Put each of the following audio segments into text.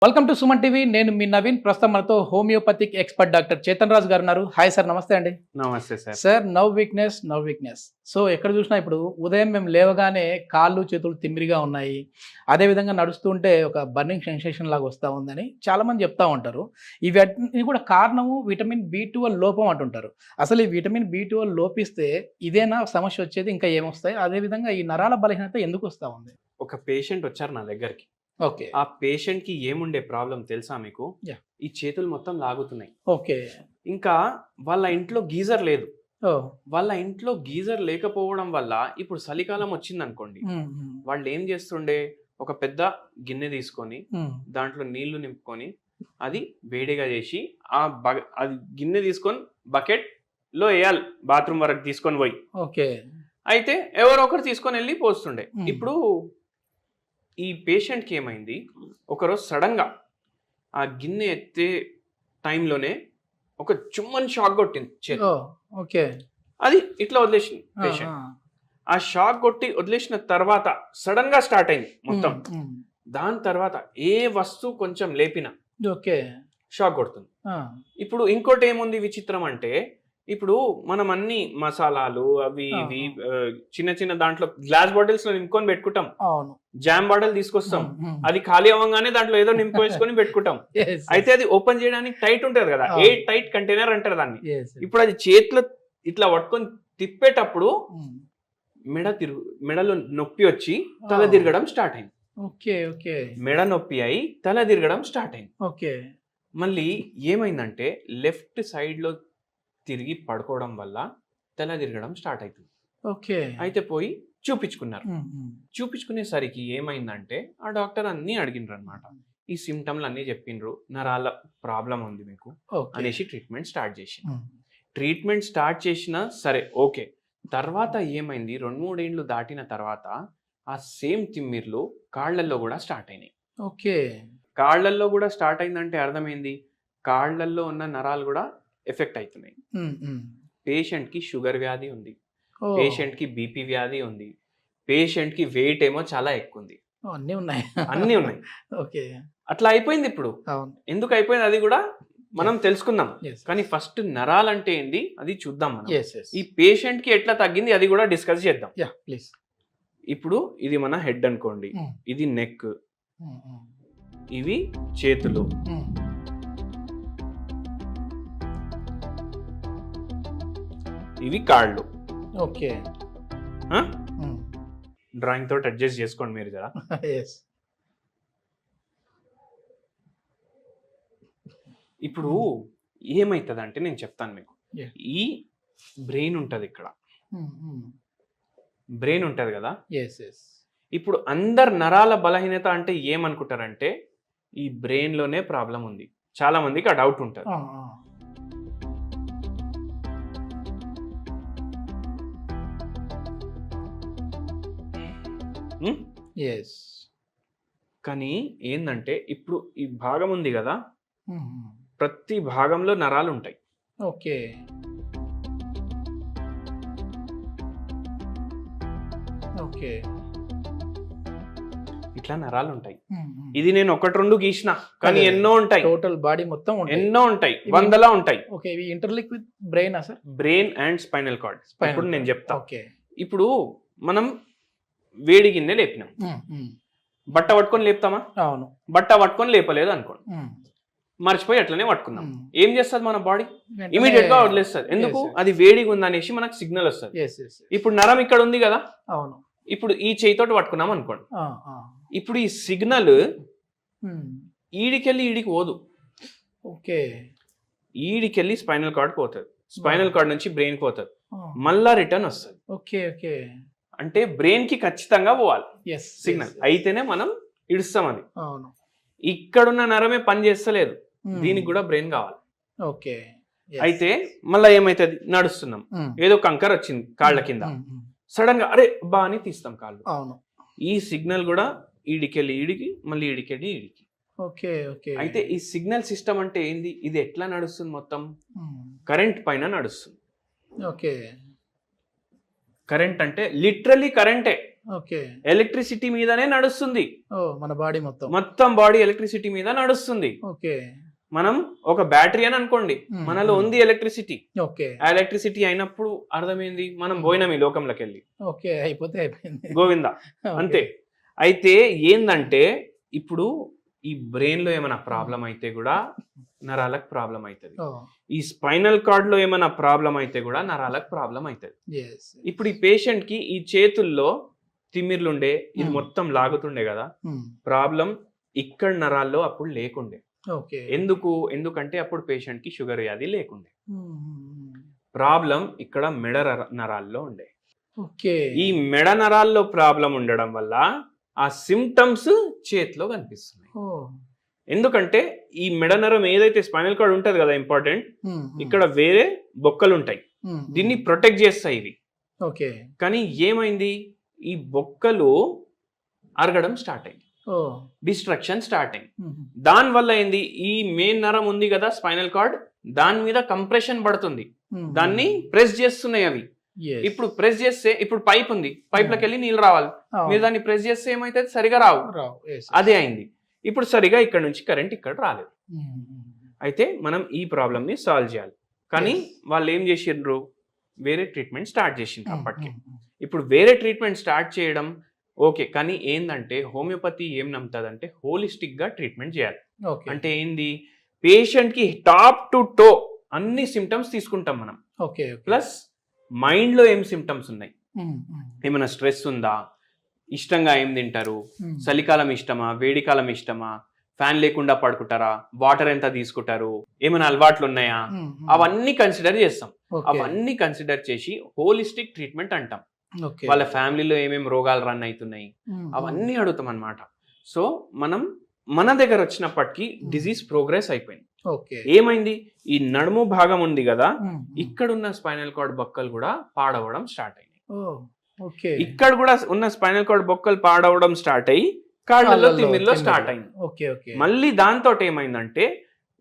Welcome to Suman TV. నేను మీ నవీన్. ప్రస్తుతం మనతో హోమియోపతిక్ ఎక్స్పర్ట్ డాక్టర్ చేతన్ రాజు గారు ఉన్నారు. హాయ్ సార్, నమస్తే అండి. నమస్తే sir. Sir, now weakness. So ఎక్కడ చూసినా ఇప్పుడు ఉదయం మేము లేవగానే కాళ్ళు చేతులు తిమ్మిరిగా ఉన్నాయి, అదేవిధంగా నడుస్తుంటే ఒక బర్నింగ్ సెన్సేషన్ లాగా వస్తూ ఉందని చాలామంది చెప్తా ఉంటారు. ఇవన్నీ కూడా కారణము విటమిన్ B12 లోపం అంటుంటారు. అసలు ఈ విటమిన్ B12 లోపిస్తే ఇదేనా సమస్య వచ్చేది, ఇంకా ఏమొస్తాయి? అదేవిధంగా ఈ నరాల బలహీనత ఎందుకు వస్తూ ఉంది? ఒక పేషెంట్ వచ్చారు నా దగ్గరికి. ఓకే. ఆ పేషెంట్ కి ఏముండే ప్రాబ్లం తెలుసా మీకు? ఈ చేతులు మొత్తం లాగుతున్నాయి. ఓకే. ఇంకా వాళ్ళ ఇంట్లో గీజర్ లేదు. ఓ. వాళ్ళ ఇంట్లో గీజర్ లేకపోవడం వల్ల ఇప్పుడు చలికాలం వచ్చింది అనుకోండి, వాళ్ళు ఏం చేస్తుండే, ఒక పెద్ద గిన్నె తీసుకొని దాంట్లో నీళ్లు నింపుకొని అది వేడిగా చేసి అది గిన్నె తీసుకొని బకెట్ లో వేయాలి, బాత్రూమ్ వరకు తీసుకొని పోయి. ఓకే. అయితే ఎవరో ఒకరు తీసుకొని వెళ్ళి పోస్తుండే. ఇప్పుడు ఈ పేషెంట్కి ఏమైంది, ఒకరోజు సడన్గా ఆ గిన్నె ఎత్తే టైంలోనే ఒక చుమ్మని షాక్ కొట్టింది చేతి. ఓకే. అది ఇట్లా వదిలేసింది పేషెంట్. ఆ షాక్ కొట్టి వదిలేసిన తర్వాత సడన్ గా స్టార్ట్ అయింది మొత్తం. దాని తర్వాత ఏ వస్తువు కొంచెం లేపినా ఓకే షాక్ కొడుతుంది. ఇప్పుడు ఇంకోటి ఏముంది విచిత్రం అంటే, ఇప్పుడు మనం అన్ని మసాలాలు అవి ఇవి చిన్న చిన్న దాంట్లో గ్లాస్ బాటిల్స్ లో నింపుకొని పెట్టుకుంటాం. జామ్ బాటిల్ తీసుకొస్తాం, అది ఖాళీ అవ్వగానే దాంట్లో ఏదో నింపు వేసుకొని పెట్టుకుంటాం. అయితే అది ఓపెన్ చేయడానికి టైట్ ఉంటది కదా, ఏ టైట్ కంటైనర్ అంటారు దాన్ని. ఇప్పుడు అది చేతిలో ఇట్లా పట్టుకొని తిప్పేటప్పుడు మెడలో నొప్పి వచ్చి తల తిరగడం స్టార్ట్ అయింది. మెడ నొప్పి అయి తల తిరగడం స్టార్ట్ అయింది. మళ్ళీ ఏమైందంటే లెఫ్ట్ సైడ్ లో తిరిగి పడుకోవడం వల్ల తల తిరగడం స్టార్ట్ అవుతుంది. అయితే పోయి చూపించుకున్నారు. చూపించుకునేసరికి ఏమైందంటే ఆ డాక్టర్ అన్ని అడిగినారు అనమాట. ఈ సిమ్టమ్లు అన్ని చెప్పిండ్రు, నరాల ప్రాబ్లం ఉంది మీకు అనేసి ట్రీట్మెంట్ స్టార్ట్ చేసినా సరే ఓకే. తర్వాత ఏమైంది, 2-3 ఏళ్ళు దాటిన తర్వాత ఆ సేమ్ తిమ్మిర్లు కాళ్లల్లో కూడా స్టార్ట్ అయినాయి. కాళ్లల్లో కూడా స్టార్ట్ అయిందంటే అర్థమైంది, కాళ్లల్లో ఉన్న నరాలు కూడా ఎఫెక్ట్ అవుతున్నాయి. పేషెంట్ కి షుగర్ వ్యాధి ఉంది, పేషెంట్ కి బీపీ వ్యాధి ఉంది, పేషెంట్ కి వెయిట్ ఏమో చాలా ఎక్కువ ఉంది, అన్ని ఉన్నాయి. అట్లా అయిపోయింది. ఇప్పుడు ఎందుకు అయిపోయింది అది కూడా మనం తెలుసుకుందాం. కానీ ఫస్ట్ నరాలంటే ఏంది అది చూద్దాం మనం. ఈ పేషెంట్ కి ఎట్లా తగ్గింది అది కూడా డిస్కస్ చేద్దాం. ఇప్పుడు ఇది మన హెడ్ అనుకోండి, ఇది నెక్, ఇవి చేతులు, ఇవి కాళ్ళు. డ్రాయింగ్ తోటి అడ్జస్ట్ చేసుకోండి మీరు కదా. ఇప్పుడు ఏమైతుంది అంటే నేను చెప్తాను మీకు. ఈ బ్రెయిన్ ఉంటది, ఇక్కడ బ్రెయిన్ ఉంటది కదా. ఇప్పుడు అందరు నరాల బలహీనత అంటే ఏమనుకుంటారంటే ఈ బ్రెయిన్ లోనే ప్రాబ్లం ఉంది. చాలా మందికి ఆ డౌట్ ఉంటుంది. కానీ ఏంటంటే ఇప్పుడు ఈ భాగం ఉంది కదా, ప్రతి భాగంలో నరాలు ఉంటాయి. ఇట్లా నరాలు ఉంటాయి. ఇది నేను 1-2 గీసిన, కానీ ఎన్నో ఉంటాయి. టోటల్ బాడీ మొత్తం ఎన్నో ఉంటాయి, 100లా ఉంటాయి. Interlink with brain brain and spinal cord. ఇప్పుడు నేను చెప్తా. ఇప్పుడు మనం వేడి గిన్నె లేపినాం, బట్ట పట్టుకొని లేపుతామా? అవును. బట్ట పట్టుకొని లేపలేదు అనుకోండి, మర్చిపోయి అట్లనే పట్టుకున్నాం. ఏం చేస్తుంది మన బాడీ? ఇమీడియట్ గా వదిలేస్తుంది. ఎందుకు? అది వేడిగా ఉందనేసి మనకు సిగ్నల్ వస్తుంది. ఇప్పుడు నరం ఇక్కడ ఉంది కదా, అవును. ఇప్పుడు ఈ చేయితోటి పట్టుకున్నాం అనుకోండి, ఇప్పుడు ఈ సిగ్నల్ ఈడికెళ్ళి ఈడికి పోదు. ఈడికెళ్ళి స్పైనల్ కార్డ్ పోతుంది, స్పైనల్ కార్డ్ నుంచి బ్రెయిన్ పోతుంది, మళ్ళా రిటర్న్ వస్తుంది. అంటే బ్రెయిన్ కి ఖచ్చితంగా పోవాలి సిగ్నల్, అయితేనే మనం ఇడుస్తాం. అది ఇక్కడున్న నరమే పని చేస్తలేదు, దీనికి కూడా బ్రెయిన్ కావాలి. అయితే మళ్ళీ ఏమైతుంది, నడుస్తున్నాం, ఏదో కంకర్ వచ్చింది కాళ్ళ కింద, సడన్ గా అరే బా అని తీస్తాం కాళ్ళు. ఈ సిగ్నల్ కూడా ఈడికెళ్ళి ఈడికి, మళ్ళీ ఈడికెళ్ళి ఈడికి. అయితే ఈ సిగ్నల్ సిస్టమ్ అంటే ఏంది, ఇది ఎట్లా నడుస్తుంది? మొత్తం కరెంట్ పైన నడుస్తుంది. కరెంట్ అంటే లిటరల్లీ కరెంటే. ఓకే. ఎలక్ట్రిసిటీ మీదనే నడుస్తుంది. ఓ మన బాడీ మొత్తం. మొత్తం బాడీ ఎలక్ట్రిసిటీ మీద నడుస్తుంది. ఓకే. మనం ఒక బ్యాటరీ అని అనుకోండి, మ్మ్. మనలో ఉంది ఎలక్ట్రిసిటీ. ఓకే. ఆ ఎలక్ట్రిసిటీ అయినప్పుడు అర్థమైంది మనం పోయినాం ఈ లోకంలోకి వెళ్ళి, ఓకే అయిపోతే అయిపోయింది. గోవిందా ఓకే. అంతే. అయితే ఏందంటే ఇప్పుడు ఈ బ్రెయిన్ లో ఏమైనా ప్రాబ్లం అయితే కూడా నరాలకు ప్రాబ్లం అవుతుంది. ఓ ఈ స్పైనల్ కార్డ్ లో ఏమైనా ప్రాబ్లం అయితే కూడా నరాలకు ప్రాబ్లం అవుతుంది. yes. ఇప్పుడు ఈ పేషెంట్ కి ఈ చేతుల్లో తిమ్మిర్లుండే, ఇది మ్మ్. మొత్తం లాగుతుండే కదా, మ్మ్. ప్రాబ్లం ఇక్కడ నరాల్లో అప్పుడు లేకుండే. ఓకే. ఎందుకంటే అప్పుడు పేషెంట్ కి షుగర్ వ్యాధి లేకుండే. మ్మ్. ప్రాబ్లం ఇక్కడ మెడ నరాల్లో ఉండే. ఓకే. ఈ మెడ నరాల్లో ప్రాబ్లం ఉండడం వల్ల ఆ సిమ్టమ్స్ చేతిలో కనిపిస్తున్నాయి. ఓ ఎందుకంటే ఈ మెడ నరం ఏదైతే స్పైనల్ కార్డ్ ఉంటది కదా ఇంపార్టెంట్, మ్మ్. ఇక్కడ వేరే బొక్కలు ఉంటాయి, మ్మ్. దీన్ని ప్రొటెక్ట్ చేస్తాయి ఇవి. ఓకే. కానీ ఏమైంది, ఈ బొక్కలు అరగడం స్టార్ట్ అయింది, ఓ డిస్ట్రక్షన్ స్టార్ట్ అయింది. మ్మ్. దాని వల్ల ఏంది, ఈ మెయిన్ నరం ఉంది కదా స్పైనల్ కార్డ్, దాని మీద కంప్రెషన్ పడుతుంది, మ్మ్. దాన్ని ప్రెస్ చేస్తున్నాయి అవి. Yes. ఇప్పుడు ప్రెస్ చేస్తే, ఇప్పుడు పైప్ ఉంది, పైప్ లోకి వెళ్ళి నీళ్ళు రావాలి, అవును. మీరు దాన్ని ప్రెస్ చేస్తే ఏమైతుంది, సరిగా రావు. రావు. Yes. అదే అయింది. ఇప్పుడు సరిగా ఇక్కడ నుంచి కరెంట్ ఇక్కడ రాలేదు. మ్మ్. అయితే మనం ఈ ప్రాబ్లమ్ ని సాల్వ్ చేయాలి. కానీ Yes. వాళ్ళు ఏం చేసిండ్రు, వేరే ట్రీట్మెంట్ స్టార్ట్ చేసిండ్రు అప్పటికి. మ్మ్. ఇప్పుడు వేరే ట్రీట్మెంట్ స్టార్ట్ చేయడం ఓకే, కానీ ఏందంటే హోమియోపతి ఏం నమ్ముతుందంటే హోలిస్టిక్ గా ట్రీట్మెంట్ చేయాలి. ఓకే. అంటే ఏంది, పేషెంట్ కి టాప్ టు టో అన్ని సిమ్టమ్స్ తీసుకుంటాం మనం, ఓకే. ప్లస్ మైండ్ లో ఏం సిమ్టమ్స్ ఉన్నాయి, మ్మ్. మ్మ్. ఏమైనా స్ట్రెస్ ఉందా, ఇష్టంగా ఏం తింటారు, మ్మ్. చలికాలం ఇష్టమా, వేడికాలం ఇష్టమా, ఫ్యాన్ లేకుండా పడుకుంటారా, వాటర్ ఎంత తీసుకుంటారు, ఏమైనా అలవాట్లు ఉన్నాయా, మ్మ్. అవన్నీ కన్సిడర్ చేస్తాం. ఓకే. అవన్నీ కన్సిడర్ చేసి హోలిస్టిక్ ట్రీట్మెంట్ అంటాం. ఓకే. వాళ్ళ ఫ్యామిలీలో ఏమేమి రోగాలు రన్ అవుతున్నాయి మ్మ్. అవన్నీ అడుగుతాం అన్నమాట. సో మనం మన దగ్గర వచ్చినప్పటికీ డిజీజ్ ప్రోగ్రెస్ అయిపోయింది. ఓకే. ఏమైంది, ఈ నడుము భాగం ఉంది కదా, మ్మ్. ఇక్కడున్న స్పైనల్ కార్డ్ బొక్కలు కూడా పాడవడం స్టార్ట్ అయ్యాయి. ఓ ఓకే. ఇక్కడ కూడా ఉన్న స్పైనల్ కార్డ్ బొక్కలు పాడవడం స్టార్ట్ అయ్యి కాళ్ళలో కాళ్ళలో తిమ్మిర్లో తిమ్మిర్లు. స్టార్ట్ అయింది. ఓకే. ఓకే. మళ్ళీ దాంతో ఏమైందంటే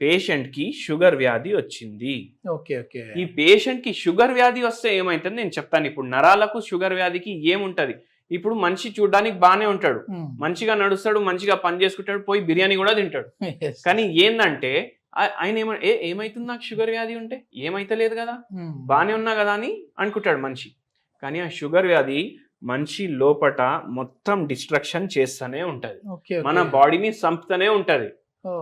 పేషెంట్ కి షుగర్ వ్యాధి వచ్చింది. ఓకే. ఓకే. ఈ పేషెంట్ కి షుగర్ వ్యాధి వస్తే ఏమైతుంది నేను చెప్తాను. ఇప్పుడు నరాలకు షుగర్ వ్యాధికి ఏముంటది, ఇప్పుడు మనిషి చూడడానికి బాగానే ఉంటాడు, మ్మ్. మంచిగా నడుస్తాడు, మంచిగా పని చేసుకుంటాడు, పోయి బిర్యానీ కూడా తింటాడు. Yes. కానీ ఏందంటే ఆయన ఏమైతుంది, నాకు షుగర్ వ్యాధి ఉంటే ఏమైతలేదు కదా, మ్మ్. బాగానే ఉన్నా కదా అని అనుకుంటాడు మనిషి. కానీ ఆ షుగర్ వ్యాధి మనిషి లోపట మొత్తం డిస్ట్రక్షన్ చేస్తూనే ఉంటది, ఓకే. ఓకే. మన బాడీని చంపుతూనే ఉంటది. ఓ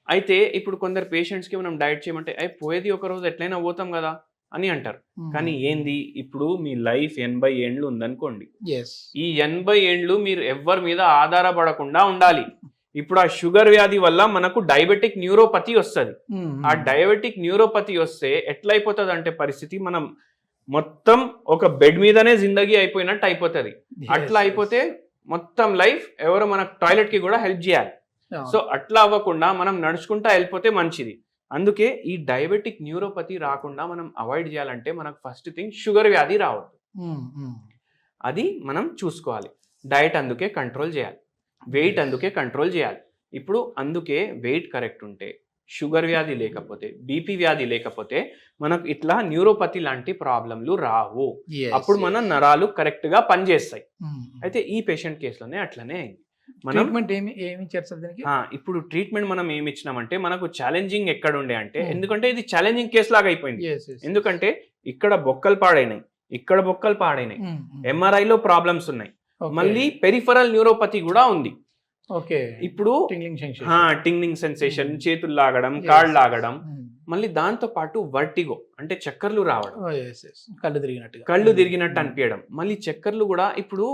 అయితే ఇప్పుడు కొందరు పేషెంట్స్ కి మనం డైట్ చేయమంటే పోయేది ఒక రోజు ఎట్లయినా పోతాం కదా అని అంటారు. మ్మ్. కానీ ఏంది, ఇప్పుడు మీ లైఫ్ 80 ఏండ్లు ఉందనుకోండి, Yes. ఈ 80 ఏండ్లు మీరు ఎవ్వరి మీద ఆధారపడకుండా ఉండాలి. ఇప్పుడు ఆ షుగర్ వ్యాధి వల్ల మనకు డయాబెటిక్ న్యూరోపతి వస్తుంది. మ్మ్. ఆ డయాబెటిక్ న్యూరోపతి వస్తే ఎట్లయిపోతుంది అంటే పరిస్థితి, మనం మొత్తం ఒక బెడ్ మీదనే జిందగీ అయిపోయినట్టు అయిపోతుంది. Yes, అట్లా yes. అయిపోతే మొత్తం లైఫ్ ఎవరో మనకు టాయిలెట్ కి కూడా హెల్ప్ చేయాలి. అవును. సో అట్లా అవ్వకుండా మనం నడుచుకుంటా వెళ్ళిపోతే మంచిది. అందుకే ఈ డయాబెటిక్ న్యూరోపతి రాకుండా మనం అవాయిడ్ చేయాలంటే మనకు ఫస్ట్ థింగ్ షుగర్ వ్యాధి రావద్దు, మ్మ్. మ్మ్. అది మనం చూసుకోవాలి. డయట్ అందుకే కంట్రోల్ చేయాలి, వెయిట్ అందుకే కంట్రోల్ చేయాలి. ఇప్పుడు అందుకే వెయిట్ కరెక్ట్ ఉంటే, షుగర్ వ్యాధి లేకపోతే, బీపీ వ్యాధి లేకపోతే మనకు ఇట్లా న్యూరోపతి లాంటి ప్రాబ్లంలు రావు. Yes, అప్పుడు మన yes. నరాలు కరెక్ట్ గా పనిచేస్తాయి. మ్మ్. అయితే ఈ పేషెంట్ కేసులోనే అట్లనే అయింది. మనం ట్రీట్మెంట్ ఏమి చేస్తారు దీనికి? ఇప్పుడు ట్రీట్మెంట్ మనం ఏమి ఇచ్చినామంటే, మనకు ఛాలెంజింగ్ ఎక్కడ ఉండే అంటే, Hmm. ఎందుకంటే ఇది ఛాలెంజింగ్ కేసు లాగా అయిపోయింది. Yes, yes. ఎందుకంటే ఇక్కడ బొక్కలు పాడైనాయి, ఇక్కడ బొక్కలు పాడైనాయి, మ్మ్. మ్మ్. MRI లో ప్రాబ్లమ్స్ ఉన్నాయి, ఓకే. మళ్ళీ పెరిఫరల్ న్యూరోపతి కూడా ఉంది. ఓకే. ఇప్పుడు tingling sensation. Tingling sensation, Hmm. చేతులు లాగడం, Yes, కాళ్ళు yes. లాగడం, మ్మ్. మళ్ళీ దాంతో పాటు వర్టిగో అంటే చక్కర్లు రావడం, Oh, yes, yes. కళ్ళు తిరిగినట్టుగా. కళ్ళు మ్మ్. తిరిగినట్టు అనిపించడం, మళ్ళీ చక్కర్లు కూడా. ఇప్పుడు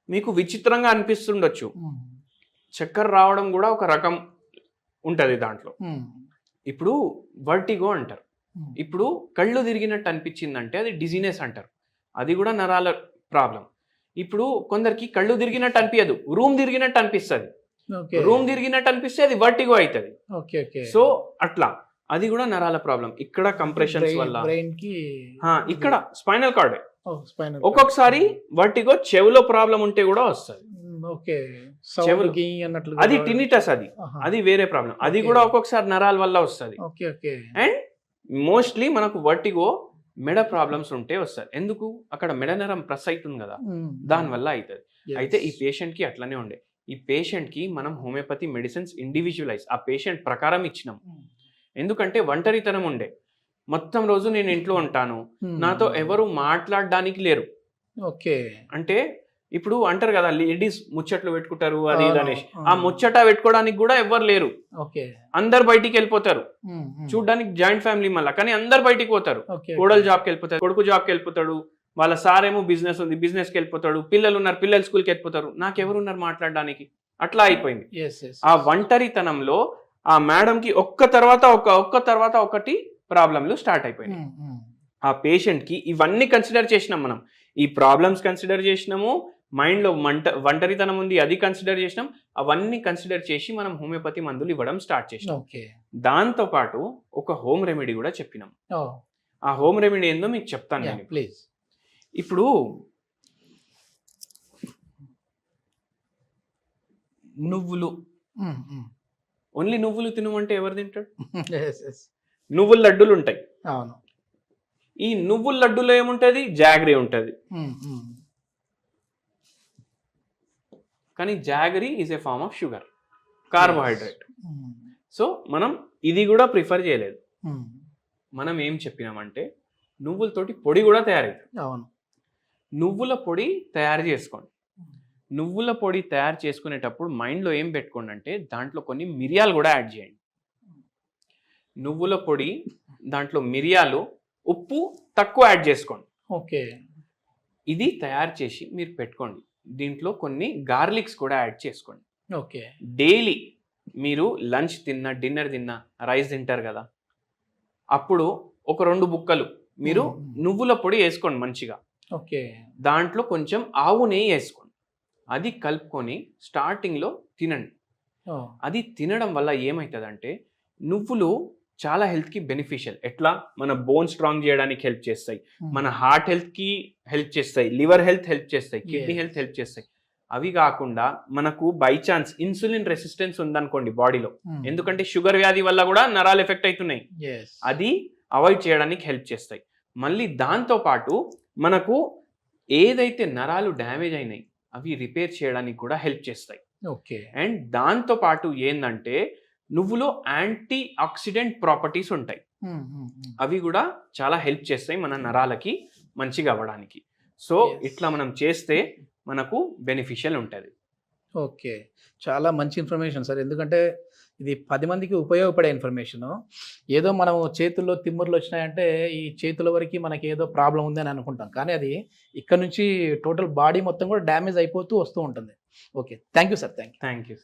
మీకు విచిత్రంగా అనిపిస్తుండొచ్చు, మ్మ్. చక్కర్ రావడం కూడా ఒక రకం ఉంటది దాంట్లో. మ్మ్. ఇప్పుడు వర్టిగో అంటారు. మ్మ్. ఇప్పుడు కళ్ళు తిరిగినట్టు అనిపించిందంటే అది డిజీనెస్ అంటారు, అది కూడా నరాల ప్రాబ్లం. ఇప్పుడు కొందరికి కళ్ళు తిరిగినట్టు అనిపించదు, రూమ్ తిరిగినట్టు అనిపిస్తుంది. ఓకే. రూమ్ తిరిగినట్టు అనిపిస్తే అది వర్టిగో అవుతుంది. ఓకే. ఓకే. సో అట్లా అది కూడా నరాల ప్రాబ్లం. ఇక్కడ కంప్రెషన్స్ వల్ల, బ్రెయిన్ కి ఇక్కడ స్పైనల్ కార్డ్. స్పైనల్ ఒక్కొక్కసారి వర్టిగో చెవులో ప్రాబ్లం ఉంటే కూడా వస్తుంది. ఓకే. చెవులు. సౌండ్ అన్నట్లు అది టినిటస్, అది వేరే ప్రాబ్లం. అది Okay. కూడా ఒక్కొక్కసారి నరాల వల్ల వస్తుంది. ఓకే. ఓకే. అండ్ మోస్ట్లీ మనకు వర్టిగో మెడ ప్రాబ్లమ్స్ ఉంటే వస్తారు. ఎందుకు? అక్కడ మెడ నరం ప్రెస్ అవుతుంది కదా, దానివల్ల అవుతుంది. అయితే ఈ పేషెంట్కి అట్లనే ఉండే. ఈ పేషెంట్కి మనం హోమియోపతి మెడిసిన్స్ ఇండివిజువలైజ్ ఆ పేషెంట్ ప్రకారం ఇచ్చినాం. ఎందుకంటే ఒంటరితనం ఉండే, మొత్తం రోజు నేను ఇంట్లో ఉంటాను, నాతో ఎవరు మాట్లాడడానికి లేరు. ఓకే. అంటే ఇప్పుడు అంటారు కదా లేడీస్ ముచ్చట్లు పెట్టుకుంటారు అది ఇది అనేసి, ఆ ముచ్చట పెట్టుకోవడానికి కూడా ఎవరు లేరు. అందరు బయటికి వెళ్ళిపోతారు. చూడడానికి జాయింట్ ఫ్యామిలీ మళ్ళీ, కానీ అందరు బయటికి పోతారు. కోడలు జాబ్కి వెళ్ళిపోతారు, కొడుకు జాబ్కి వెళ్ళిపోతాడు, వాళ్ళ సార్ ఏమో బిజినెస్ ఉంది బిజినెస్కి వెళ్ళిపోతాడు, పిల్లలు ఉన్నారు పిల్లలు స్కూల్కి వెళ్ళిపోతారు, నాకెవరు ఉన్నారు మాట్లాడడానికి, అట్లా అయిపోయింది. ఆ ఒంటరితనంలో ఆ మేడంకి ఒక్క తర్వాత ఒకటి ప్రాబ్లంలు స్టార్ట్ అయిపోయినాయి. ఆ పేషెంట్కి ఇవన్నీ కన్సిడర్ చేసినాం మనం, ఈ ప్రాబ్లమ్స్ కన్సిడర్ చేసినాము, మైండ్లో ఒంటరితనం ఉంది అది కన్సిడర్ చేసినాం, అవన్నీ కన్సిడర్ చేసి మనం హోమియోపతి మందులు ఇవ్వడం స్టార్ట్ చేసినాం. దాంతో పాటు ఒక హోమ్ రెమెడీ కూడా చెప్పినాం. ఆ హోమ్ రెమెడీ ఏందో మీకు చెప్తాను నేను ప్లీజ్. ఇప్పుడు నువ్వులు, ఓన్లీ నువ్వులు తినమంటే ఎవరు తింటాడు? నువ్వుల లడ్డూలు ఉంటాయి. అవును. ఈ నువ్వుల లడ్డూలో ఏముంటది? జాగరీ ఉంటది. కానీ jaggery is a form of sugar, carbohydrate. So మనం ఇది కూడా ప్రిఫర్ చేయలేదు. మనం ఏం చెప్పినామంటే నువ్వులతోటి పొడి కూడా తయారైతుంది. అవును. నువ్వుల పొడి తయారు చేసుకోండి. నువ్వుల పొడి తయారు చేసుకునేటప్పుడు మైండ్లో ఏం పెట్టుకోండి అంటే దాంట్లో కొన్ని మిరియాలు కూడా యాడ్ చేయండి. నువ్వుల పొడి దాంట్లో మిరియాలు, ఉప్పు తక్కువ యాడ్ చేసుకోండి. ఓకే. ఇది తయారు చేసి మీరు పెట్టుకోండి. దీంట్లో కొన్ని గార్లిక్స్ కూడా యాడ్ చేసుకోండి. ఓకే. డైలీ మీరు లంచ్ తిన్నా డిన్నర్ తిన్నా రైస్ తింటారు కదా, అప్పుడు ఒక 2 బుక్కలు మీరు నువ్వుల పొడి వేసుకోండి మంచిగా. ఓకే. దాంట్లో కొంచెం ఆవు నెయ్యి వేసుకోండి, అది కలుపుకొని స్టార్టింగ్లో తినండి. అది తినడం వల్ల ఏమవుతుందంటే నువ్వులు చాలా హెల్త్కి బెనిఫిషియల్. ఎట్లా? మన బోన్ స్ట్రాంగ్ చేయడానికి హెల్ప్ చేస్తాయి, మన హార్ట్ హెల్త్కి హెల్ప్ చేస్తాయి, లివర్ హెల్త్ హెల్ప్ చేస్తాయి, కిడ్నీ హెల్త్ హెల్ప్ చేస్తాయి. అవి కాకుండా మనకు బై ఛాన్స్ ఇన్సులిన్ రెసిస్టెన్స్ ఉందనుకోండి బాడీలో, ఎందుకంటే షుగర్ వ్యాధి వల్ల కూడా నరాలు ఎఫెక్ట్ అవుతున్నాయి, అది అవాయిడ్ చేయడానికి హెల్ప్ చేస్తాయి. మళ్ళీ దాంతో పాటు మనకు ఏదైతే నరాలు డ్యామేజ్ అయినాయి అవి రిపేర్ చేయడానికి కూడా హెల్ప్ చేస్తాయి. ఓకే. అండ్ దాంతో పాటు ఏంటంటే నువ్వులో యాంటీ ఆక్సిడెంట్ ప్రాపర్టీస్ ఉంటాయి, అవి కూడా చాలా హెల్ప్ చేస్తాయి మన నరాలకి మంచిగా అవ్వడానికి. సో ఇట్లా మనం చేస్తే మనకు బెనిఫిషియల్ ఉంటుంది. ఓకే. చాలా మంచి ఇన్ఫర్మేషన్ సార్, ఎందుకంటే ఇది 10 మందికి ఉపయోగపడే ఇన్ఫర్మేషను. ఏదో మనం చేతుల్లో తిమ్ముర్లు వచ్చినాయంటే ఈ చేతుల వరకు మనకి ఏదో ప్రాబ్లం ఉంది అని అనుకుంటాం, కానీ అది ఇక్కడ నుంచి టోటల్ బాడీ మొత్తం కూడా డ్యామేజ్ అయిపోతూ వస్తూ ఉంటుంది. Okay. Thank you sir. Thank you sir.